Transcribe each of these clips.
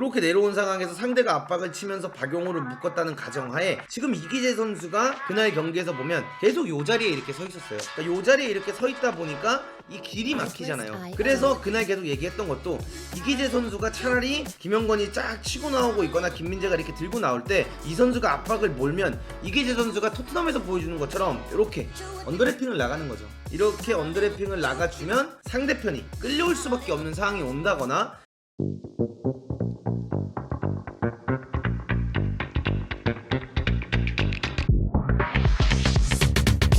이렇게 내려온 상황에서 상대가 압박을 치면서 박용호를 묶었다는 가정하에 지금 이기재 선수가 그날 경기에서 보면 계속 요 자리에 이렇게 서 있었어요. 그러니까 요 자리에 이렇게 서 있다 보니까 이 길이 막히잖아요. 그래서 그날 계속 얘기했던 것도 이기재 선수가 차라리 김영건이 쫙 치고 나오고 있거나 김민재가 이렇게 들고 나올 때 이 선수가 압박을 몰면 이기재 선수가 토트넘에서 보여주는 것처럼 이렇게 언더래핑을 나가는 거죠. 이렇게 언더래핑을 나가주면 상대편이 끌려올 수밖에 없는 상황이 온다거나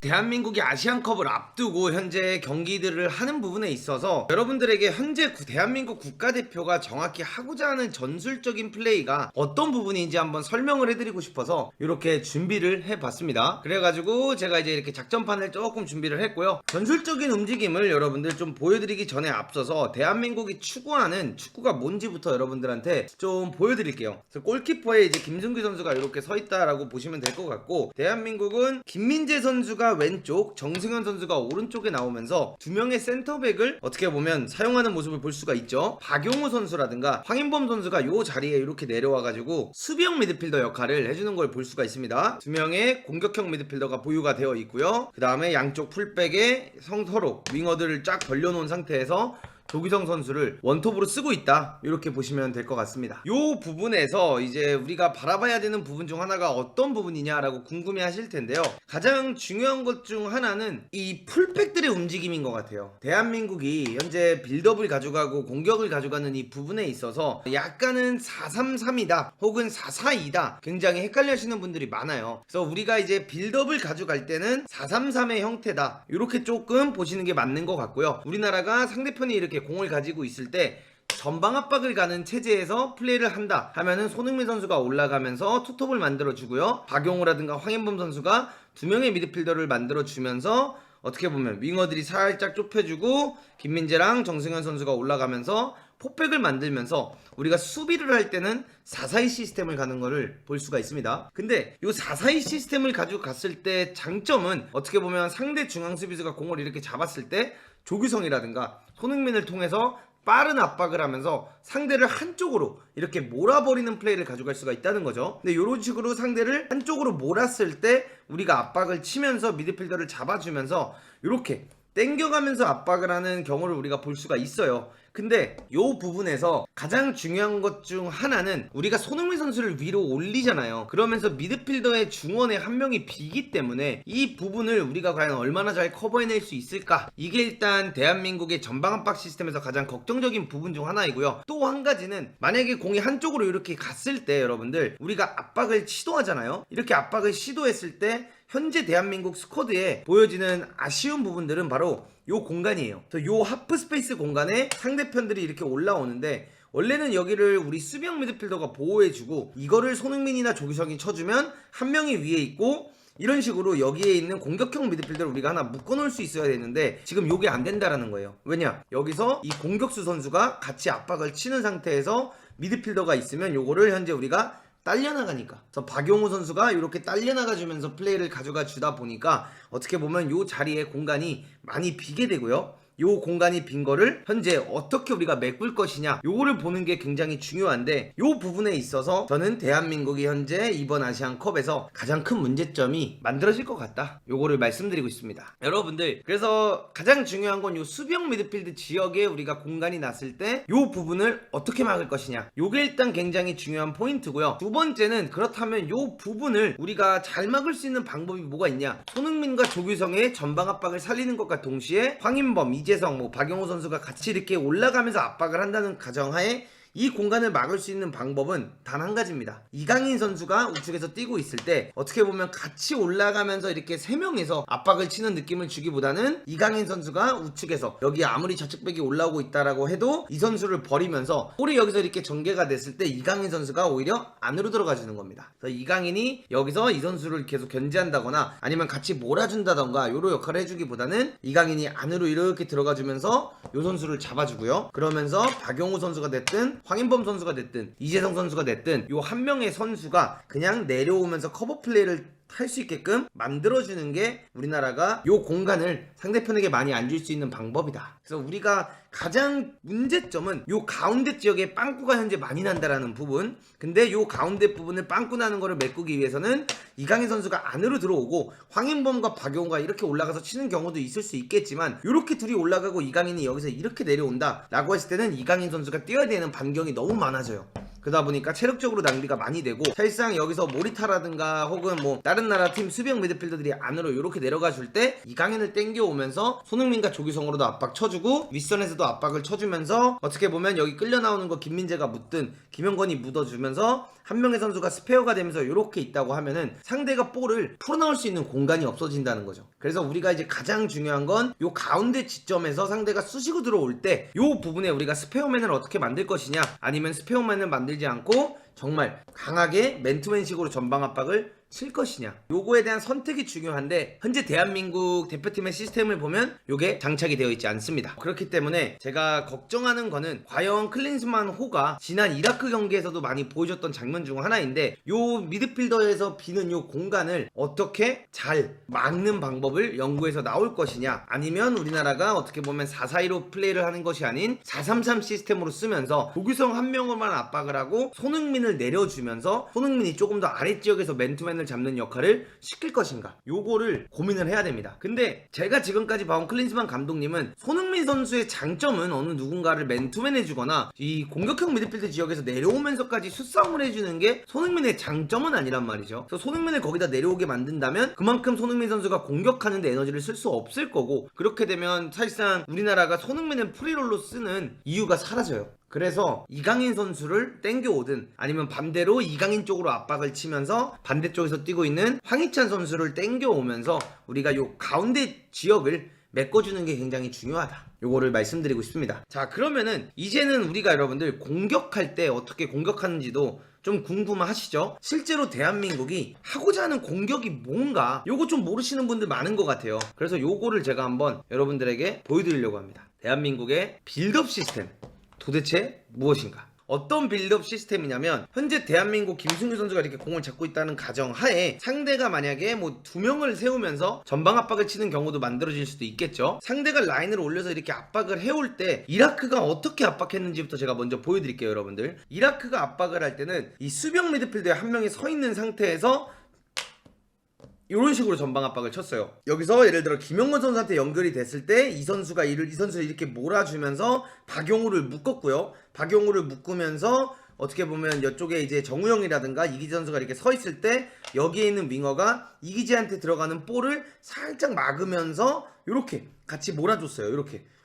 대한민국이 아시안컵을 앞두고 현재 경기들을 하는 부분에 있어서 여러분들에게 현재 대한민국 국가대표가 정확히 하고자 하는 전술적인 플레이가 어떤 부분인지 한번 설명을 해드리고 싶어서 이렇게 준비를 해봤습니다. 그래가지고 제가 이제 이렇게 작전판을 조금 준비를 했고요. 전술적인 움직임을 여러분들 좀 보여드리기 전에 앞서서 대한민국이 추구하는 축구가 뭔지부터 여러분들한테 좀 보여드릴게요. 그래서 골키퍼에 이제 김승규 선수가 이렇게 서 있다라고 보시면 될 것 같고, 대한민국은 김민재 선수가 왼쪽, 정승현 선수가 오른쪽에 나오면서 두 명의 센터백을 어떻게 보면 사용하는 모습을 볼 수가 있죠. 박용우 선수라든가 황인범 선수가 이 자리에 이렇게 내려와가지고 수비형 미드필더 역할을 해주는 걸 볼 수가 있습니다. 두 명의 공격형 미드필더가 보유가 되어 있고요. 그 다음에 양쪽 풀백에 서로 윙어들을 쫙 벌려놓은 상태에서 조규성 선수를 원톱으로 쓰고 있다, 이렇게 보시면 될 것 같습니다. 이 부분에서 이제 우리가 바라봐야 되는 부분 중 하나가 어떤 부분이냐라고 궁금해 하실 텐데요. 가장 중요한 것 중 하나는 이 풀백들의 움직임인 것 같아요. 대한민국이 현재 빌드업을 가져가고 공격을 가져가는 이 부분에 있어서 약간은 4-3-3이다 혹은 4-4-2다 굉장히 헷갈려 하시는 분들이 많아요. 그래서 우리가 이제 빌드업을 가져갈 때는 4-3-3의 형태다, 이렇게 조금 보시는 게 맞는 것 같고요. 우리나라가 상대편이 이렇게 공을 가지고 있을 때 전방 압박을 가는 체제에서 플레이를 한다 하면은 손흥민 선수가 올라가면서 투톱을 만들어주고요. 박용우라든가 황인범 선수가 두 명의 미드필더를 만들어주면서 어떻게 보면 윙어들이 살짝 좁혀주고 김민재랑 정승현 선수가 올라가면서 포백을 만들면서 우리가 수비를 할 때는 4-4-2 시스템을 가는 거를 볼 수가 있습니다. 근데 이 4-4-2 시스템을 가지고 갔을 때 장점은 어떻게 보면 상대 중앙 수비수가 공을 이렇게 잡았을 때 조규성이라든가 손흥민을 통해서 빠른 압박을 하면서 상대를 한쪽으로 이렇게 몰아버리는 플레이를 가져갈 수가 있다는 거죠. 근데 이런 식으로 상대를 한쪽으로 몰았을 때 우리가 압박을 치면서 미드필더를 잡아주면서 이렇게 땡겨가면서 압박을 하는 경우를 우리가 볼 수가 있어요. 근데 이 부분에서 가장 중요한 것 중 하나는 우리가 손흥민 선수를 위로 올리잖아요. 그러면서 미드필더의 중원에 한 명이 비기 때문에 이 부분을 우리가 과연 얼마나 잘 커버해낼 수 있을까, 이게 일단 대한민국의 전방 압박 시스템에서 가장 걱정적인 부분 중 하나이고요. 또 한 가지는 만약에 공이 한쪽으로 이렇게 갔을 때 여러분들 우리가 압박을 시도하잖아요. 이렇게 압박을 시도했을 때 현재 대한민국 스쿼드에 보여지는 아쉬운 부분들은 바로 요 공간이에요. 요 하프 스페이스 공간에 상대편들이 이렇게 올라오는데 원래는 여기를 우리 수비형 미드필더가 보호해주고 이거를 손흥민이나 조규성이 쳐주면 한 명이 위에 있고 이런 식으로 여기에 있는 공격형 미드필더를 우리가 하나 묶어놓을 수 있어야 되는데 지금 요게 안 된다라는 거예요. 왜냐? 여기서 이 공격수 선수가 같이 압박을 치는 상태에서 미드필더가 있으면 요거를 현재 우리가 딸려나가니까, 그래서 박용우 선수가 이렇게 딸려나가주면서 플레이를 가져가 주다 보니까 어떻게 보면 요 자리에 공간이 많이 비게 되고요. 요 공간이 빈 거를 현재 어떻게 우리가 메꿀 것이냐, 요거를 보는 게 굉장히 중요한데 요 부분에 있어서 저는 대한민국이 현재 이번 아시안컵에서 가장 큰 문제점이 만들어질 것 같다, 요거를 말씀드리고 있습니다. 여러분들, 그래서 가장 중요한 건 요 수비형 미드필드 지역에 우리가 공간이 났을 때 요 부분을 어떻게 막을 것이냐, 요게 일단 굉장히 중요한 포인트고요. 두 번째는 그렇다면 요 부분을 우리가 잘 막을 수 있는 방법이 뭐가 있냐, 손흥민과 조규성의 전방 압박을 살리는 것과 동시에 황인범, 이재성, 박용호 선수가 같이 이렇게 올라가면서 압박을 한다는 가정하에 이 공간을 막을 수 있는 방법은 단 한 가지입니다. 이강인 선수가 우측에서 뛰고 있을 때 어떻게 보면 같이 올라가면서 이렇게 세 명에서 압박을 치는 느낌을 주기보다는 이강인 선수가 우측에서 여기 아무리 좌측백이 올라오고 있다라고 해도 이 선수를 버리면서 볼이 여기서 이렇게 전개가 됐을 때 이강인 선수가 오히려 안으로 들어가 주는 겁니다. 그래서 이강인이 여기서 이 선수를 계속 견제한다거나 아니면 같이 몰아준다던가 요런 역할을 해주기보다는 이강인이 안으로 이렇게 들어가 주면서 요 선수를 잡아주고요. 그러면서 박용우 선수가 됐든 황인범 선수가 됐든 이재성 선수가 됐든 요 한 명의 선수가 그냥 내려오면서 커버 플레이를 탈 수 있게끔 만들어주는 게 우리나라가 요 공간을 상대편에게 많이 안 줄 수 있는 방법이다. 그래서 우리가 가장 문제점은 요 가운데 지역에 빵꾸가 현재 많이 난다라는 부분. 근데 요 가운데 부분을 빵꾸 나는 거를 메꾸기 위해서는 이강인 선수가 안으로 들어오고 황인범과 박용호가 이렇게 올라가서 치는 경우도 있을 수 있겠지만, 이렇게 둘이 올라가고 이강인이 여기서 이렇게 내려온다 라고 했을 때는 이강인 선수가 뛰어야 되는 반경이 너무 많아져요. 그러다 보니까 체력적으로 낭비가 많이 되고, 사실상 여기서 모리타라든가 혹은 뭐 다른 나라 팀 수비형 미드필더들이 안으로 이렇게 내려가 줄 때 이강인을 땡겨오면서 손흥민과 조규성으로도 압박 쳐주고 윗선에서도 압박을 쳐주면서, 어떻게 보면 여기 끌려 나오는 거 김민재가 묻든 김영건이 묻어주면서 한 명의 선수가 스페어가 되면서 이렇게 있다고 하면은 상대가 볼을 풀어나올 수 있는 공간이 없어진다는 거죠. 그래서 우리가 이제 가장 중요한 건 요 가운데 지점에서 상대가 쑤시고 들어올 때 요 부분에 우리가 스페어맨을 어떻게 만들 것이냐, 아니면 스페어맨을 만들지 않고 정말 강하게 맨투맨식으로 전방 압박을 칠 것이냐, 요거에 대한 선택이 중요한데, 현재 대한민국 대표팀의 시스템을 보면 요게 장착이 되어 있지 않습니다. 그렇기 때문에 제가 걱정하는 거는 과연 클린스만 호가 지난 이라크 경기에서도 많이 보여줬던 장면 중 하나인데, 요 미드필더에서 비는 요 공간을 어떻게 잘 막는 방법을 연구해서 나올 것이냐, 아니면 우리나라가 어떻게 보면 4-4-2로 플레이를 하는 것이 아닌 4-3-3 시스템으로 쓰면서 조규성 한 명으로만 압박을 하고 손흥민을 내려주면서 손흥민이 조금 더 아랫지역에서 맨투맨을 잡는 역할을 시킬 것인가, 요거를 고민을 해야 됩니다. 근데 제가 지금까지 봐온 클린스만 감독님은 손흥민 선수의 장점은 어느 누군가를 맨투맨 해주거나 이 공격형 미드필드 지역에서 내려오면서까지 수싸움을 해주는 게 손흥민의 장점은 아니란 말이죠. 그래서 손흥민을 거기다 내려오게 만든다면 그만큼 손흥민 선수가 공격하는 데 에너지를 쓸 수 없을 거고, 그렇게 되면 사실상 우리나라가 손흥민을 프리롤로 쓰는 이유가 사라져요. 그래서 이강인 선수를 땡겨오든, 아니면 반대로 이강인 쪽으로 압박을 치면서 반대쪽에서 뛰고 있는 황희찬 선수를 땡겨오면서 우리가 요 가운데 지역을 메꿔주는 게 굉장히 중요하다, 요거를 말씀드리고 싶습니다. 자, 그러면은 이제는 우리가 여러분들 공격할 때 어떻게 공격하는지도 좀 궁금하시죠? 실제로 대한민국이 하고자 하는 공격이 뭔가, 요거 좀 모르시는 분들 많은 것 같아요. 그래서 요거를 제가 한번 여러분들에게 보여드리려고 합니다. 대한민국의 빌드업 시스템 도대체 무엇인가? 어떤 빌드업 시스템이냐면, 현재 대한민국 김승규 선수가 이렇게 공을 잡고 있다는 가정하에 상대가 만약에 뭐 2명을 세우면서 전방 압박을 치는 경우도 만들어질 수도 있겠죠. 상대가 라인을 올려서 이렇게 압박을 해올 때 이라크가 어떻게 압박했는지부터 제가 먼저 보여드릴게요. 여러분들, 이라크가 압박을 할 때는 이 수비형 미드필더에 한 명이 서 있는 상태에서 이런 식으로 전방 압박을 쳤어요. 여기서 예를 들어 김영건 선수한테 연결이 됐을 때 이 선수를 이렇게 몰아주면서 박용우를 묶었고요. 박용우를 묶으면서 어떻게 보면 이쪽에 이제 정우영이라든가 이기재 선수가 이렇게 서 있을 때 여기에 있는 윙어가 이기재한테 들어가는 볼을 살짝 막으면서 이렇게 같이 몰아줬어요.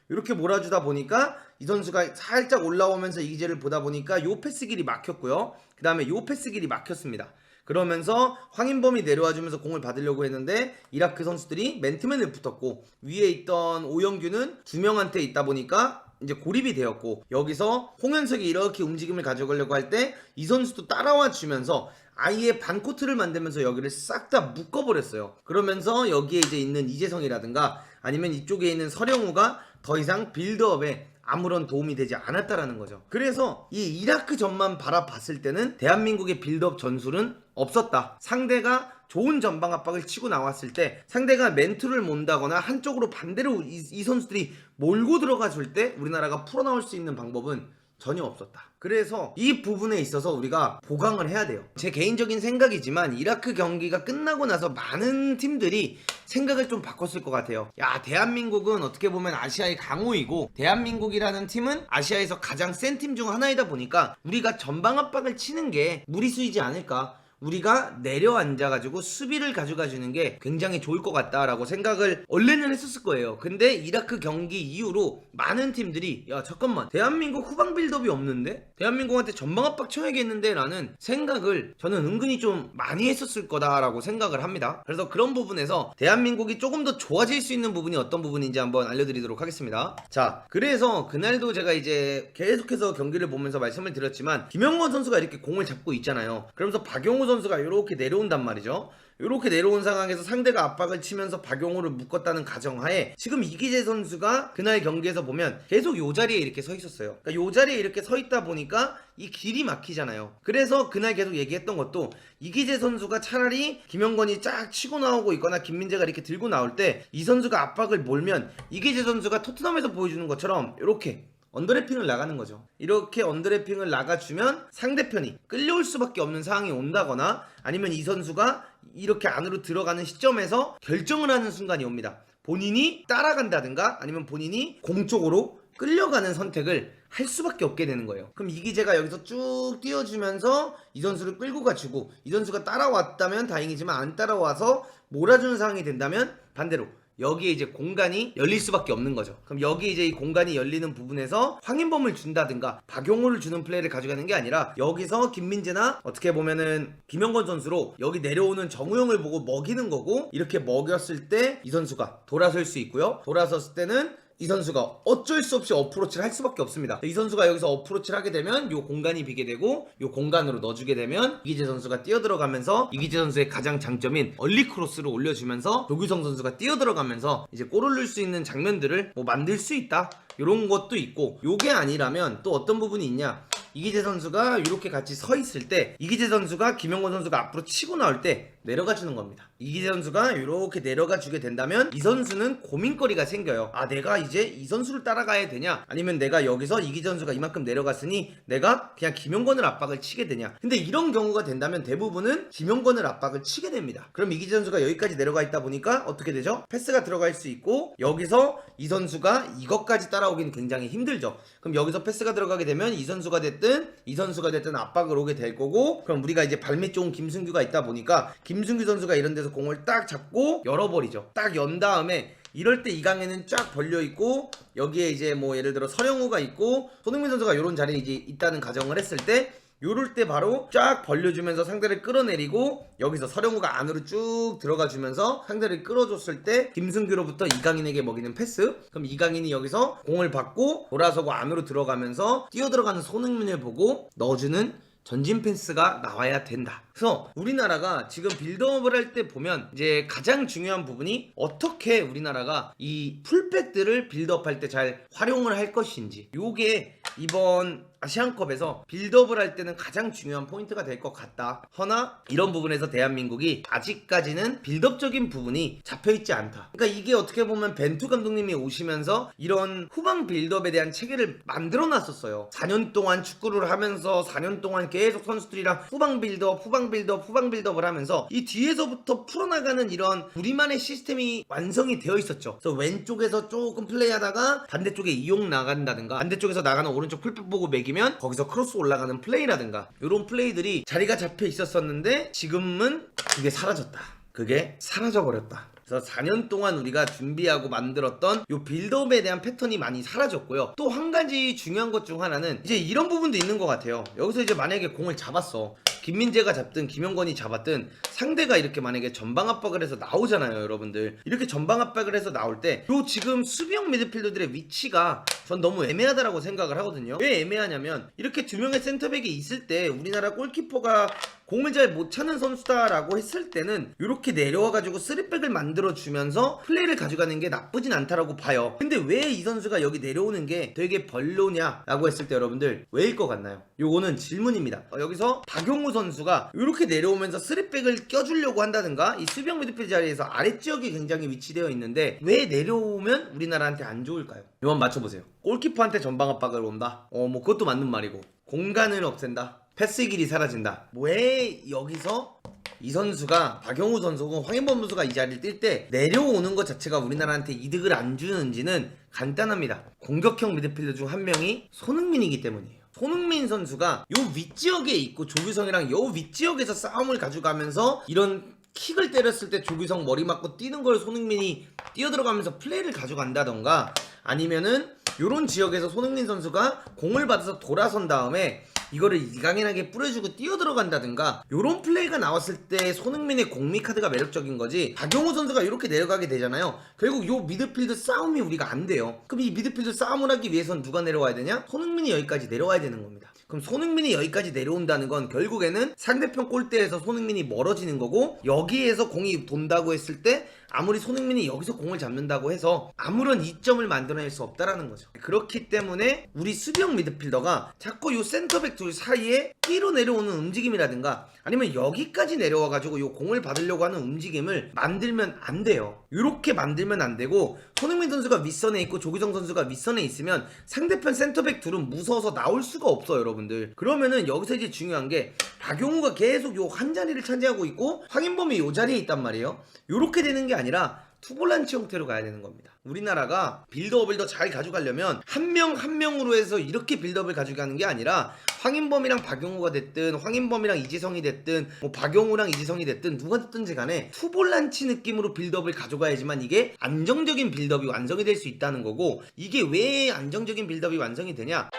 이렇게 몰아주다 보니까 이 선수가 살짝 올라오면서 이기재를 보다 보니까 요 패스 길이 막혔고요. 그 다음에 요 패스 길이 막혔습니다. 그러면서 황인범이 내려와주면서 공을 받으려고 했는데 이라크 선수들이 맨투맨을 붙었고, 위에 있던 오영규는 2명한테 있다 보니까 이제 고립이 되었고, 여기서 홍현석이 이렇게 움직임을 가져가려고 할 때 이 선수도 따라와 주면서 아예 반코트를 만들면서 여기를 싹 다 묶어버렸어요. 그러면서 여기에 이제 있는 이재성이라든가 아니면 이쪽에 있는 서령우가 더 이상 빌드업에 아무런 도움이 되지 않았다라는 거죠. 그래서 이 이라크 전만 바라봤을 때는 대한민국의 빌드업 전술은 없었다. 상대가 좋은 전방 압박을 치고 나왔을 때 상대가 맨투를 몬다거나 한쪽으로 반대로 이 선수들이 몰고 들어가 줄 때 우리나라가 풀어나올 수 있는 방법은 전혀 없었다. 그래서 이 부분에 있어서 우리가 보강을 해야 돼요. 제 개인적인 생각이지만 이라크 경기가 끝나고 나서 많은 팀들이 생각을 좀 바꿨을 것 같아요. 야, 대한민국은 어떻게 보면 아시아의 강호이고 대한민국이라는 팀은 아시아에서 가장 센 팀 중 하나이다 보니까 우리가 전방 압박을 치는 게 무리수이지 않을까, 우리가 내려앉아가지고 수비를 가져가주는 게 굉장히 좋을 것 같다라고 생각을 원래는 했었을 거예요. 근데 이라크 경기 이후로 많은 팀들이 야 잠깐만, 대한민국 후방 빌드업이 없는데? 대한민국한테 전방 압박 쳐야겠는데? 라는 생각을 저는 은근히 좀 많이 했었을 거다라고 생각을 합니다. 그래서 그런 부분에서 대한민국이 조금 더 좋아질 수 있는 부분이 어떤 부분인지 한번 알려드리도록 하겠습니다. 자, 그래서 그날도 제가 이제 계속해서 경기를 보면서 말씀을 드렸지만 김영건 선수가 이렇게 공을 잡고 있잖아요. 그러면서 박용우 김영곤 선수가 이렇게 내려온단 말이죠. 이렇게 내려온 상황에서 상대가 압박을 치면서 박용호를 묶었다는 가정하에 지금 이기재 선수가 그날 경기에서 보면 계속 요 자리에 이렇게 서 있었어요. 그러니까 요 자리에 이렇게 서 있다 보니까 이 길이 막히잖아요. 그래서 그날 계속 얘기했던 것도 이기재 선수가 차라리 김영건이 쫙 치고 나오고 있거나 김민재가 이렇게 들고 나올 때 이 선수가 압박을 몰면 이기재 선수가 토트넘에서 보여주는 것처럼 이렇게 언더래핑을 나가는 거죠. 이렇게 언더래핑을 나가주면 상대편이 끌려올 수밖에 없는 상황이 온다거나 아니면 이 선수가 이렇게 안으로 들어가는 시점에서 결정을 하는 순간이 옵니다. 본인이 따라간다든가 아니면 본인이 공 쪽으로 끌려가는 선택을 할 수밖에 없게 되는 거예요. 그럼 이기재가 여기서 쭉 띄워주면서 이 선수를 끌고 가주고 이 선수가 따라왔다면 다행이지만 안 따라와서 몰아주는 상황이 된다면 반대로 여기에 이제 공간이 열릴 수밖에 없는 거죠. 그럼 여기 이제 이 공간이 열리는 부분에서 황인범을 준다든가 박용호를 주는 플레이를 가져가는 게 아니라 여기서 김민재나 어떻게 보면은 김영건 선수로 여기 내려오는 정우영을 보고 먹이는 거고 이렇게 먹였을 때 이 선수가 돌아설 수 있고요. 돌아섰을 때는 이 선수가 어쩔 수 없이 어프로치를 할 수밖에 없습니다. 이 선수가 여기서 어프로치를 하게 되면 이 공간이 비게 되고 이 공간으로 넣어주게 되면 이기재 선수가 뛰어들어가면서 이기재 선수의 가장 장점인 얼리 크로스를 올려주면서 조규성 선수가 뛰어들어가면서 이제 골을 넣을 수 있는 장면들을 뭐 만들 수 있다. 이런 것도 있고 요게 아니라면 또 어떤 부분이 있냐. 이기재 선수가 이렇게 같이 서 있을 때 이기재 선수가 김영건 선수가 앞으로 치고 나올 때 내려가 주는 겁니다. 이기재 선수가 이렇게 내려가 주게 된다면 이 선수는 고민거리가 생겨요. 아, 내가 이제 이 선수를 따라가야 되냐 아니면 내가 여기서 이기재 선수가 이만큼 내려갔으니 내가 그냥 김영건을 압박을 치게 되냐. 근데 이런 경우가 된다면 대부분은 김영건을 압박을 치게 됩니다. 그럼 이기재 선수가 여기까지 내려가 있다 보니까 어떻게 되죠? 패스가 들어갈 수 있고 여기서 이 선수가 이것까지 따라오기는 굉장히 힘들죠. 그럼 여기서 패스가 들어가게 되면 이 선수가 됐든 이 선수가 됐든 압박을 오게 될 거고 그럼 우리가 이제 발밑 좋은 김승규가 있다 보니까 김승규 선수가 이런 데서 공을 딱 잡고 열어버리죠. 딱 연 다음에 이럴 때 이강인은 쫙 벌려있고 여기에 이제 뭐 예를 들어 서령우가 있고 손흥민 선수가 이런 자리에 이제 있다는 가정을 했을 때 요럴 때 바로 쫙 벌려주면서 상대를 끌어내리고 여기서 서령우가 안으로 쭉 들어가주면서 상대를 끌어줬을 때 김승규로부터 이강인에게 먹이는 패스. 그럼 이강인이 여기서 공을 받고 돌아서고 안으로 들어가면서 뛰어들어가는 손흥민을 보고 넣어주는 전진 패스가 나와야 된다. 그래서 우리나라가 지금 빌드업을 할 때 보면 이제 가장 중요한 부분이 어떻게 우리나라가 이 풀백들을 빌드업할 때 잘 활용을 할 것인지 요게 이번 아시안컵에서 빌드업을 할 때는 가장 중요한 포인트가 될 것 같다. 허나 이런 부분에서 대한민국이 아직까지는 빌드업적인 부분이 잡혀있지 않다. 그러니까 이게 어떻게 보면 벤투 감독님이 오시면서 이런 후방 빌드업에 대한 체계를 만들어 놨었어요. 4년 동안 축구를 하면서 4년 동안 계속 선수들이랑 후방 빌드업을 하면서 이 뒤에서부터 풀어나가는 이런 우리만의 시스템이 완성이 되어 있었죠. 그래서 왼쪽에서 조금 플레이하다가 반대쪽에 이용 나간다든가 반대쪽에서 나가는 오른쪽 풀백 보고 매기면 거기서 크로스 올라가는 플레이라든가 이런 플레이들이 자리가 잡혀 있었었는데 지금은 그게 사라졌다. 그게 사라져버렸다. 그래서 4년 동안 우리가 준비하고 만들었던 요 빌드업에 대한 패턴이 많이 사라졌고요. 또 한 가지 중요한 것 중 하나는 이제 이런 부분도 있는 것 같아요. 여기서 이제 만약에 공을 잡았어. 김민재가 잡든 김영건이 잡았든 상대가 이렇게 만약에 전방 압박을 해서 나오잖아요, 여러분들. 이렇게 전방 압박을 해서 나올 때 요 지금 수비형 미드필더들의 위치가 전 너무 애매하다라고 생각을 하거든요. 왜 애매하냐면 이렇게 두 명의 센터백이 있을 때 우리나라 골키퍼가 공을 잘 못 차는 선수다라고 했을 때는 이렇게 내려와가지고 3백을 만들어주면서 플레이를 가져가는 게 나쁘진 않다라고 봐요. 근데 왜 이 선수가 여기 내려오는 게 되게 별로냐라고 했을 때 여러분들 왜일 것 같나요? 요거는 질문입니다. 여기서 박용우 선수가 이렇게 내려오면서 3백을 껴주려고 한다든가 이 수비형 미드필드 자리에서 아랫지역이 굉장히 위치되어 있는데 왜 내려오면 우리나라한테 안 좋을까요? 이번 맞춰보세요. 골키퍼한테 전방 압박을 온다? 뭐 그것도 맞는 말이고 공간을 없앤다? 패스 길이 사라진다. 왜 여기서 이 선수가 박용우 선수고 황인범 선수가 이 자리를 뛸 때 내려오는 것 자체가 우리나라한테 이득을 안 주는지는 간단합니다. 공격형 미드필더 중 한 명이 손흥민이기 때문이에요. 손흥민 선수가 요 윗지역에 있고 조규성이랑 요 윗지역에서 싸움을 가져가면서 이런 킥을 때렸을 때 조규성 머리 맞고 뛰는 걸 손흥민이 뛰어들어가면서 플레이를 가져간다던가 아니면은 요런 지역에서 손흥민 선수가 공을 받아서 돌아선 다음에 이거를 이강인에게 뿌려주고 뛰어들어간다든가 요런 플레이가 나왔을 때 손흥민의 공미 카드가 매력적인 거지. 박용우 선수가 이렇게 내려가게 되잖아요. 결국 요 미드필드 싸움이 우리가 안 돼요. 그럼 이 미드필드 싸움을 하기 위해선 누가 내려와야 되냐? 손흥민이 여기까지 내려와야 되는 겁니다. 그럼 손흥민이 여기까지 내려온다는 건 결국에는 상대편 골대에서 손흥민이 멀어지는 거고, 여기에서 공이 돈다고 했을 때 아무리 손흥민이 여기서 공을 잡는다고 해서 아무런 이점을 만들어낼 수 없다라는 거죠. 그렇기 때문에 우리 수비형 미드필더가 자꾸 요 센터백 둘 사이에 끼로 내려오는 움직임이라든가 아니면 여기까지 내려와가지고 요 공을 받으려고 하는 움직임을 만들면 안 돼요. 이렇게 만들면 안 되고, 손흥민 선수가 윗선에 있고 조규성 선수가 윗선에 있으면 상대편 센터백 둘은 무서워서 나올 수가 없어요, 여러분들. 그러면은 여기서 이제 중요한 게 박용우가 계속 요 한 자리를 차지하고 있고 황인범이 요 자리에 있단 말이에요. 요렇게 되는 게 아니라 투볼란치 형태로 가야 되는 겁니다. 우리나라가 빌드업을 더 잘 가져가려면 한 명 한 명으로 해서 이렇게 빌드업을 가져가는 게 아니라 황인범이랑 박용우가 됐든 황인범이랑 이지성이 됐든 뭐 박용우랑 이지성이 됐든 누가 됐든지 간에 투볼란치 느낌으로 빌드업을 가져가야지만 이게 안정적인 빌드업이 완성이 될 수 있다는 거고, 이게 왜 안정적인 빌드업이 완성이 되냐?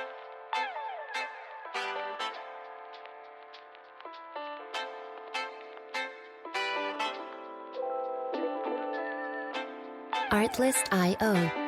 Artlist.io